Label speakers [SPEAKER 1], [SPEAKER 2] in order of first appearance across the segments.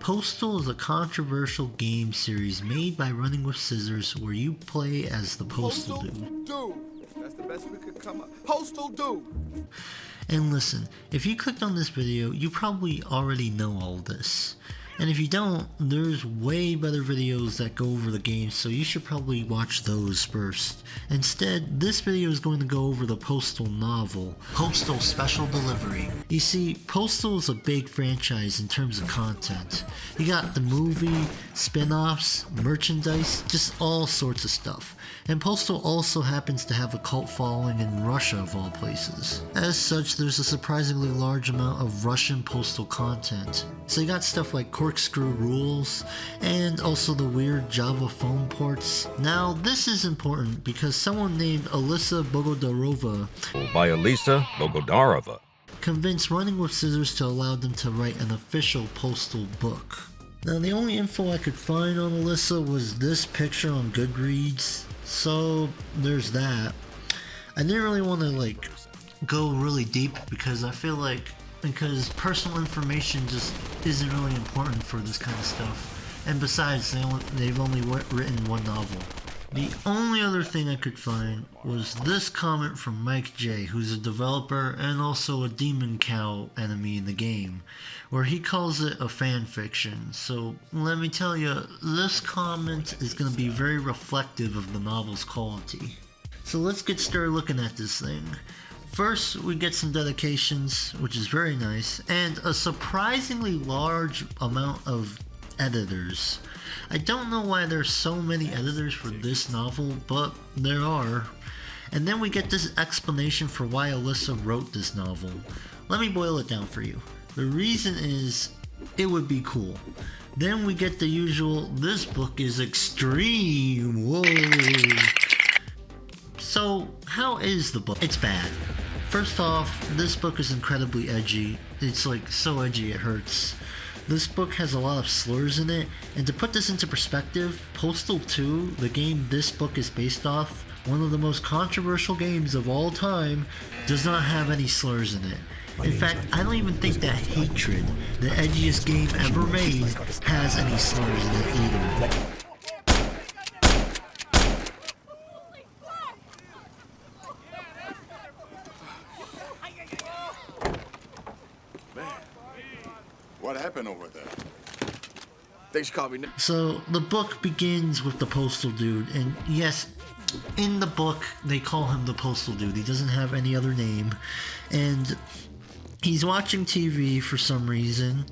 [SPEAKER 1] Postal is a controversial game series made by Running with Scissors where you play as the Postal Dude.
[SPEAKER 2] That's the best we could come up. Postal Dude!
[SPEAKER 1] And listen, if you clicked on this video, you probably already know all this. And if you don't, there's way better videos that go over the game, so you should probably watch those first. Instead, this video is going to go over the Postal novel, Postal Special Delivery. You see, Postal is a big franchise in terms of content. You got the movie, spin-offs, merchandise, just all sorts of stuff. And Postal also happens to have a cult following in Russia of all places. As such, there's a surprisingly large amount of Russian Postal content. So you got stuff like corkscrew rules, and also the weird Java phone ports. Now, this is important because someone named Alisa Bogodarova
[SPEAKER 3] by Alisa Bogodarova
[SPEAKER 1] convinced Running with Scissors to allow them to write an official Postal book. Now, the only info I could find on Alisa was this picture on Goodreads, so there's that. I didn't really want to go really deep because I feel because personal information just isn't really important for this kind of stuff. And besides, they've only written one novel. The only other thing I could find was this comment from Mike J, who's a developer and also a demon cow enemy in the game, where he calls it a fan fiction. So let me tell you, this comment is going to be very reflective of the novel's quality. So let's get started looking at this thing. First, we get some dedications, which is very nice, and a surprisingly large amount of editors. I don't know why there's so many editors for this novel, but there are. And then we get this explanation for why Alisa wrote this novel. Let me boil it down for you. The reason is, it would be cool. Then we get the usual, this book is extreme, whoa. So, how is the book? It's bad. First off, this book is incredibly edgy. It's so edgy it hurts. This book has a lot of slurs in it, and to put this into perspective, Postal 2, the game this book is based off, one of the most controversial games of all time, does not have any slurs in it. In fact, I don't even think that Hatred, the edgiest game ever made, has any slurs in it either.
[SPEAKER 2] What happened over there? They should call me.
[SPEAKER 1] So the book begins with the Postal Dude, and yes, in the book they call him the Postal Dude. He doesn't have any other name, and he's watching TV for some reason,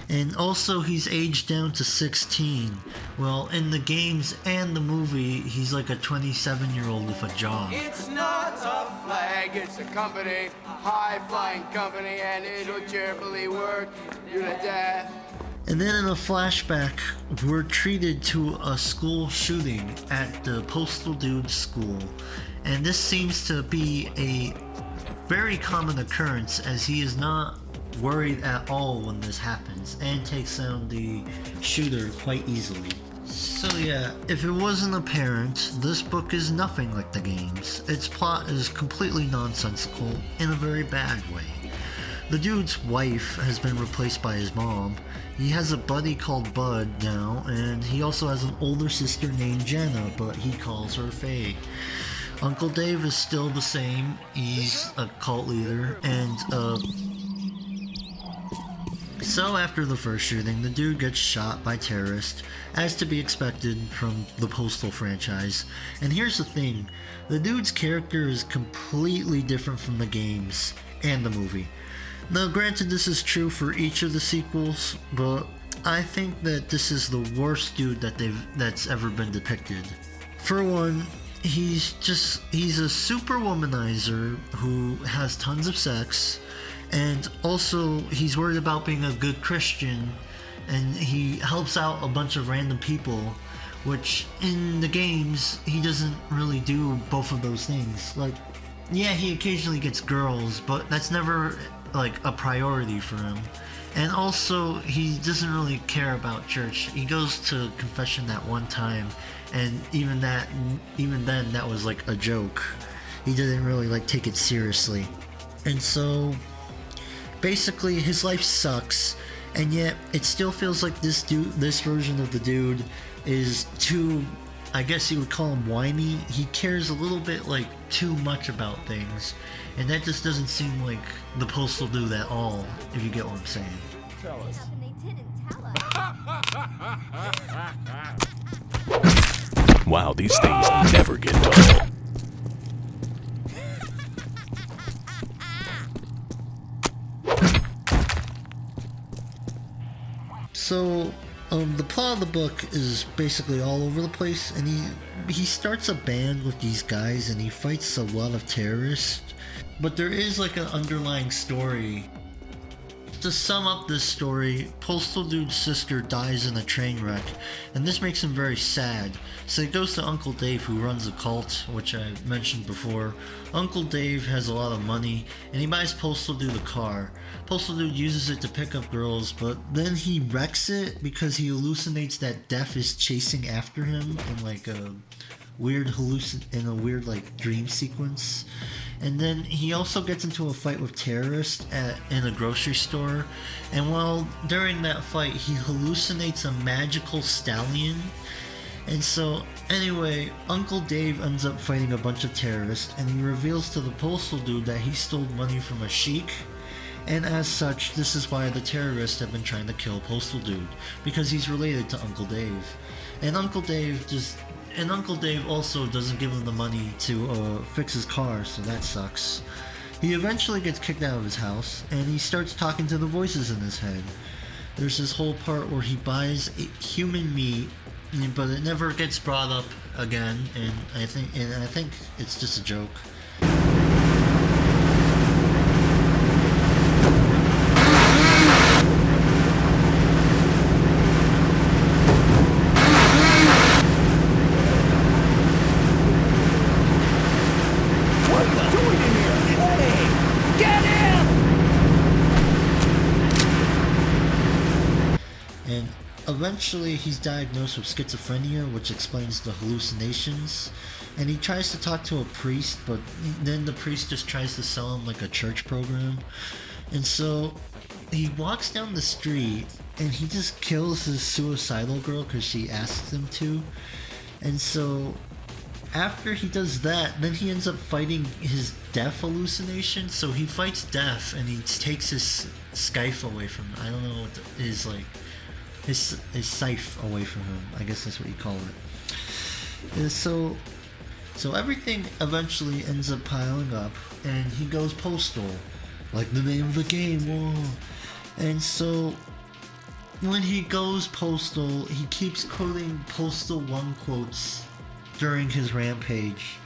[SPEAKER 1] and also he's aged down to 16. Well, in the games and the movie, he's like a 27-year-old with a job.
[SPEAKER 4] It's not a flag, it's a company, high-flying company, and it'll cheerfully work you to death.
[SPEAKER 1] And then in a flashback, we're treated to a school shooting at the Postal Dude's school. And this seems to be a very common occurrence, as he is not worried at all when this happens and takes down the shooter quite easily. So yeah, if it wasn't apparent, this book is nothing like the games. Its plot is completely nonsensical in a very bad way. The dude's wife has been replaced by his mom. He has a buddy called Bud now, and he also has an older sister named Jenna, but he calls her Faye. Uncle Dave is still the same. He's a cult leader, and so after the first shooting, the dude gets shot by terrorists, as to be expected from the Postal franchise. And here's the thing, the dude's character is completely different from the games and the movie. Now granted, this is true for each of the sequels, but I think that this is the worst dude that's ever been depicted. For one, he's a super womanizer who has tons of sex, and also he's worried about being a good Christian, and he helps out a bunch of random people, which in the games he doesn't really do both of those things. Yeah, he occasionally gets girls, but that's never a priority for him. And also, he doesn't really care about church. He goes to confession that one time, and even then that was a joke. He didn't really take it seriously. And so basically his life sucks, and yet it still feels like this version of the dude is too, I guess you would call him whiny. He cares a little bit like too much about things, and that just doesn't seem like the Postal Dude at all, if you get what I'm saying.
[SPEAKER 5] Tell us.
[SPEAKER 6] Wow, these things never get dull.
[SPEAKER 1] So, the plot of the book is basically all over the place, and he starts a band with these guys, and he fights a lot of terrorists. But there is like an underlying story. To sum up this story, Postal Dude's sister dies in a train wreck, and this makes him very sad. So he goes to Uncle Dave, who runs a cult, which I mentioned before. Uncle Dave has a lot of money, and he buys Postal Dude a car. Postal Dude uses it to pick up girls, but then he wrecks it because he hallucinates that Death is chasing after him in like a weird like dream sequence. And then he also gets into a fight with terrorists in a grocery store, and while during that fight he hallucinates a magical stallion. And so anyway, Uncle Dave ends up fighting a bunch of terrorists, and he reveals to the Postal Dude that he stole money from a sheik, and as such this is why the terrorists have been trying to kill Postal Dude, because he's related to Uncle Dave. And Uncle Dave also doesn't give him the money to fix his car, so that sucks. He eventually gets kicked out of his house, and he starts talking to the voices in his head. There's this whole part where he buys human meat, but it never gets brought up again, and I think it's just a joke. And eventually he's diagnosed with schizophrenia, which explains the hallucinations. And he tries to talk to a priest, but then the priest just tries to sell him like a church program. And so he walks down the street and he just kills his suicidal girl because she asks him to. And so after he does that, then he ends up fighting his death hallucination. So he fights death and he takes his scythe away from him. I don't know what his scythe away from him. I guess that's what you call it. And so everything eventually ends up piling up, and he goes postal, like the name of the game. Whoa. And so when he goes postal, he keeps quoting Postal 1 quotes during his rampage,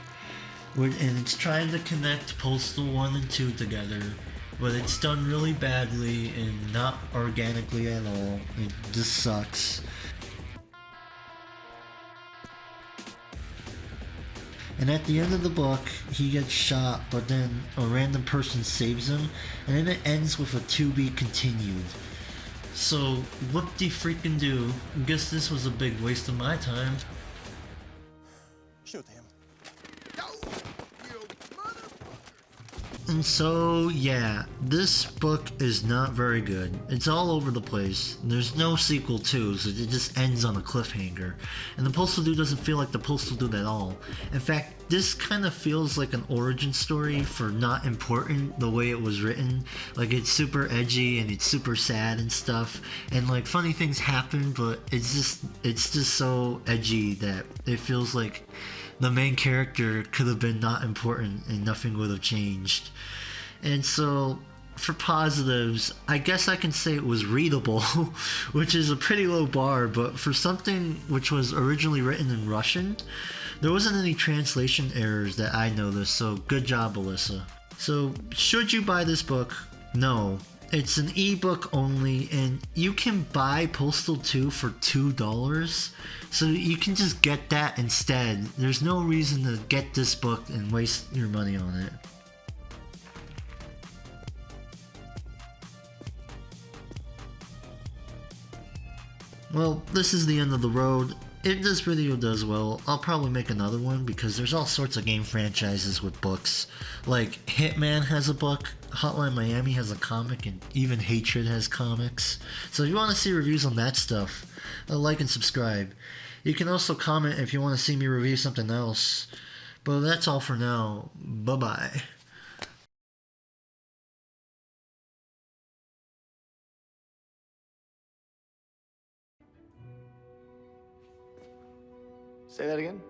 [SPEAKER 1] and it's trying to connect Postal 1 and 2 together, but it's done really badly and not organically at all. It just sucks. And at the end of the book, he gets shot, but then a random person saves him, and then it ends with a to be continued. So, whoop-de-freaking-do. Guess this was a big waste of my time.
[SPEAKER 5] Shoot him.
[SPEAKER 1] And so, yeah, this book is not very good. It's all over the place. There's no sequel too, so it just ends on a cliffhanger. And the Postal Dude doesn't feel like the Postal Dude at all. In fact, this kind of feels like an origin story for Not Important, the way it was written. Like, it's super edgy and it's super sad and stuff. And like, funny things happen, but it's just so edgy that it feels like the main character could have been not important and nothing would have changed. And so, for positives, I guess I can say it was readable, which is a pretty low bar, but for something which was originally written in Russian, there wasn't any translation errors that I noticed, so good job, Alyssa. So, should you buy this book? No. It's an ebook only, and you can buy Postal 2 for $2, so you can just get that instead. There's no reason to get this book and waste your money on it. Well, this is the end of the road. if this video does well, I'll probably make another one because there's all sorts of game franchises with books. Like Hitman has a book, Hotline Miami has a comic, and even Hatred has comics. So if you want to see reviews on that stuff, like and subscribe. You can also comment if you want to see me review something else. But that's all for now. Bye-bye.
[SPEAKER 4] Say that again?